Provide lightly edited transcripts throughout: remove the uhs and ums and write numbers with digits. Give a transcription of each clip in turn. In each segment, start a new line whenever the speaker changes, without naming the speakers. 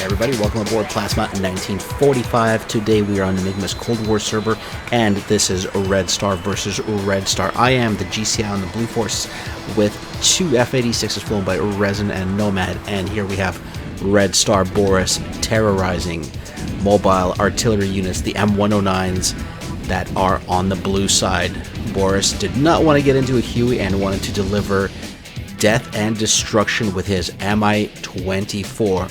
Everybody, welcome aboard Plasma 1945. Today we are on Enigma's Cold War server, and this is Red Star versus Red Star. I am the GCI on the Blue Force with two F-86s flown by RESIN and Nomad, and here we have Red Star Boris terrorizing mobile artillery units, the M109s that are on the blue side. Boris did not want to get into a Huey and wanted to deliver death and destruction with his Mi-24.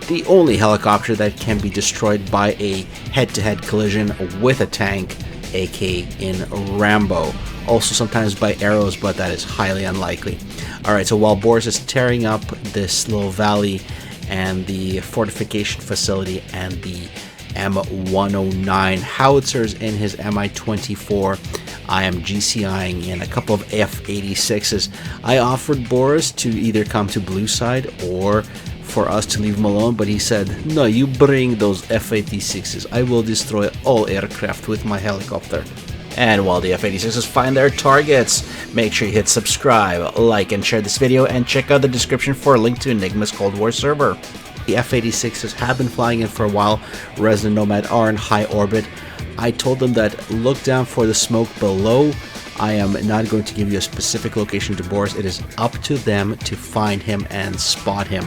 The only helicopter that can be destroyed by a head-to-head collision with a tank, aka in Rambo. Also sometimes by arrows, but that is highly unlikely. Alright, so while Boris is tearing up this little valley and the fortification facility and the M109 howitzers in his Mi-24, I am GCIing in a couple of F-86s. I offered Boris to either come to blue side or for us to leave him alone, but he said, no, you bring those F-86s. I will destroy all aircraft with my helicopter. And while the F-86s find their targets, make sure you hit subscribe, like, and share this video, and check out the description for a link to Enigma's Cold War server. The F-86s have been flying in for a while. RESIN and Nomad are in high orbit. I told them that look down for the smoke below. I am not going to give you a specific location to Boris. It is up to them to find him and spot him.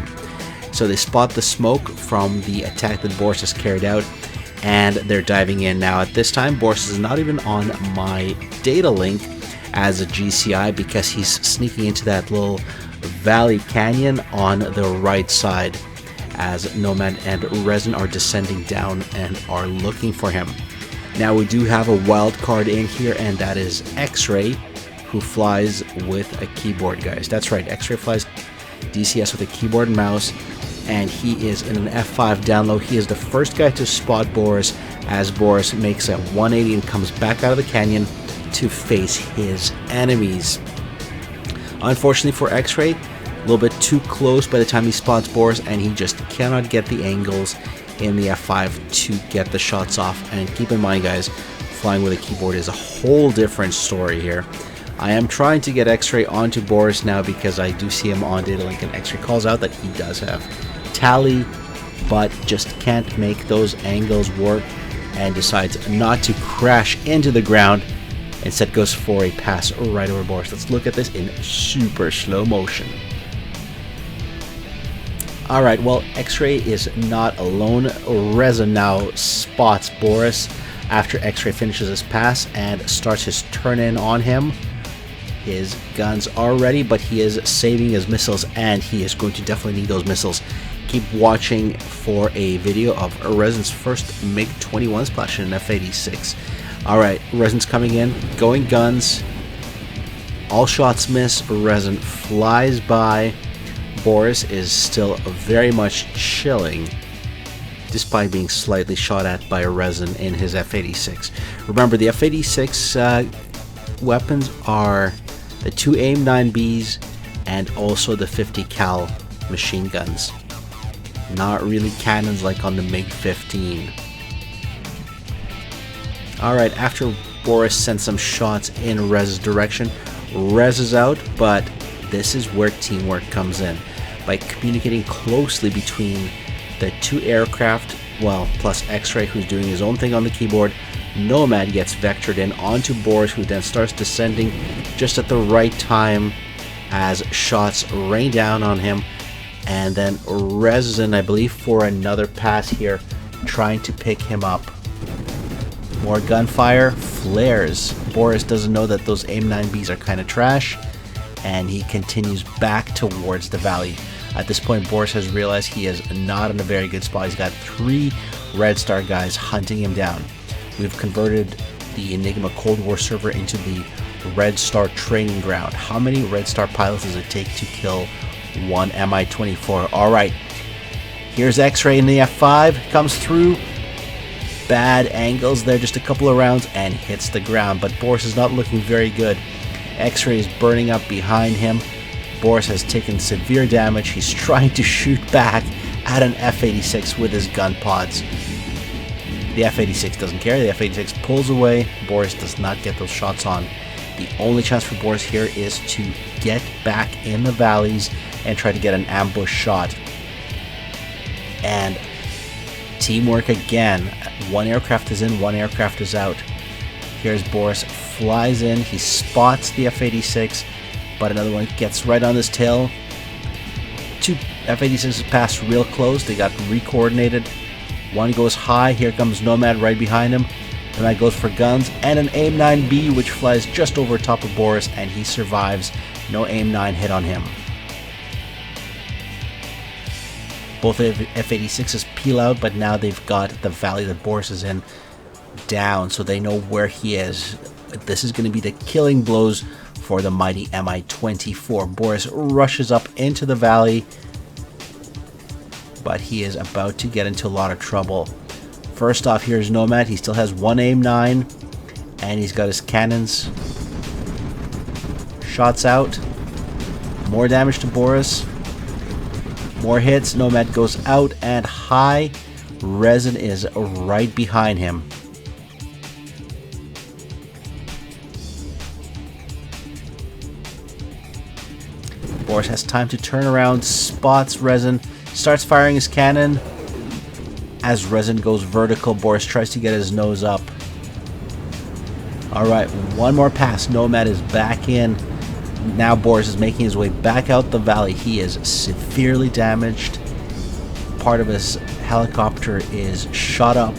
So they spot the smoke from the attack that Boris has carried out, and they're diving in. Now at this time, Boris is not even on my data link as a GCI because he's sneaking into that little valley canyon on the right side as Nomad and RESIN are descending down and are looking for him. Now we do have a wild card in here, and that is X-Ray, who flies with a keyboard, guys. That's right, X-Ray flies DCS with a keyboard and mouse, and he is in an F5 down low. He is the first guy to spot Boris as Boris makes a 180 and comes back out of the canyon to face his enemies. Unfortunately for X-Ray, a little bit too close by the time he spots Boris, and he just cannot get the angles in the F5 to get the shots off. And keep in mind, guys, flying with a keyboard is a whole different story here. I am trying to get X-Ray onto Boris now because I do see him on data link, and X-Ray calls out that he does have tally, but just can't make those angles work and decides not to crash into the ground. Instead goes for a pass right over Boris. Let's look at this in super slow motion. Alright, well, X-Ray is not alone. RESIN now spots Boris after X-Ray finishes his pass and starts his turn in on him. His guns are ready, but he is saving his missiles, and he is going to definitely need those missiles. Keep watching for a video of RESIN's first MiG-21 splash in an F-86. Alright, RESIN's coming in, going guns. All shots miss. RESIN flies by. Boris is still very much chilling, despite being slightly shot at by RESIN in his F-86. Remember, the F-86 weapons are the two AIM-9Bs and also the 50 cal machine guns. Not really cannons like on the MiG-15. Alright, after Boris sends some shots in Rez's direction, Rez is out, but this is where teamwork comes in. By communicating closely between the two aircraft, well, plus X-Ray, who's doing his own thing on the keyboard, Nomad gets vectored in onto Boris, who then starts descending just at the right time as shots rain down on him. And then RESIN, I believe, for another pass here, trying to pick him up. More gunfire, flares. Boris doesn't know that those AIM-9Bs are kind of trash, and he continues back towards the valley. At this point, Boris has realized he is not in a very good spot. He's got 3 Red Star guys hunting him down. We've converted the Enigma Cold War server into the Red Star training ground. How many Red Star pilots does it take to kill one Mi-24? Alright, here's X-Ray in the F5, comes through. Bad angles there, just a couple of rounds, and hits the ground. But Boris is not looking very good. X-Ray is burning up behind him. Boris has taken severe damage. He's trying to shoot back at an F-86 with his gun pods. The F-86 doesn't care. The F-86 pulls away. Boris does not get those shots on. The only chance for Boris here is to get back in the valleys and try to get an ambush shot. And teamwork again. One aircraft is in, one aircraft is out. Here's Boris, flies in, he spots the F-86, but another one gets right on his tail. Two F-86s pass real close, they got re-coordinated. One goes high, here comes Nomad right behind him. Nomad goes for guns, and an AIM-9B which flies just over top of Boris, and he survives. No AIM-9 hit on him. Both F-86s peel out, but now they've got the valley that Boris is in down, so they know where he is. This is going to be the killing blows for the mighty Mi-24. Boris rushes up into the valley, but he is about to get into a lot of trouble. First off, here's Nomad. He still has one AIM-9, and he's got his cannons. Shots out. More damage to Boris. More hits. Nomad goes out and high. Resin is right behind him. Boris has time to turn around, spots Resin, starts firing his cannon. As Resin goes vertical, Boris tries to get his nose up. Alright, one more pass. Nomad is back in. Now Boris is making his way back out the valley. He is severely damaged. Part of his helicopter is shot up.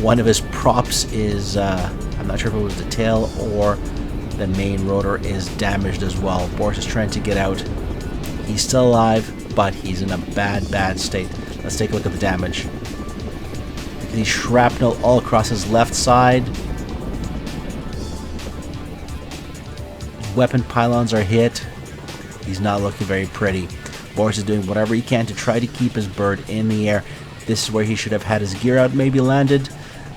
One of his props is, I'm not sure if it was the tail or the main rotor, is damaged as well. Boris is trying to get out. He's still alive, but he's in a bad state. Let's take a look at the damage. The shrapnel all across his left side. Weapon pylons are hit. He's not looking very pretty. Boris is doing whatever he can to try to keep his bird in the air. This is where he should have had his gear out, maybe landed.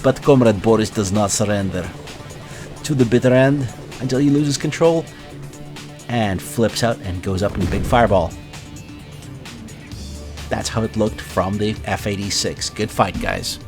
But Comrade Boris does not surrender. To the bitter end, until he loses control and flips out and goes up in a big fireball. That's how it looked from the F-86. Good fight, guys.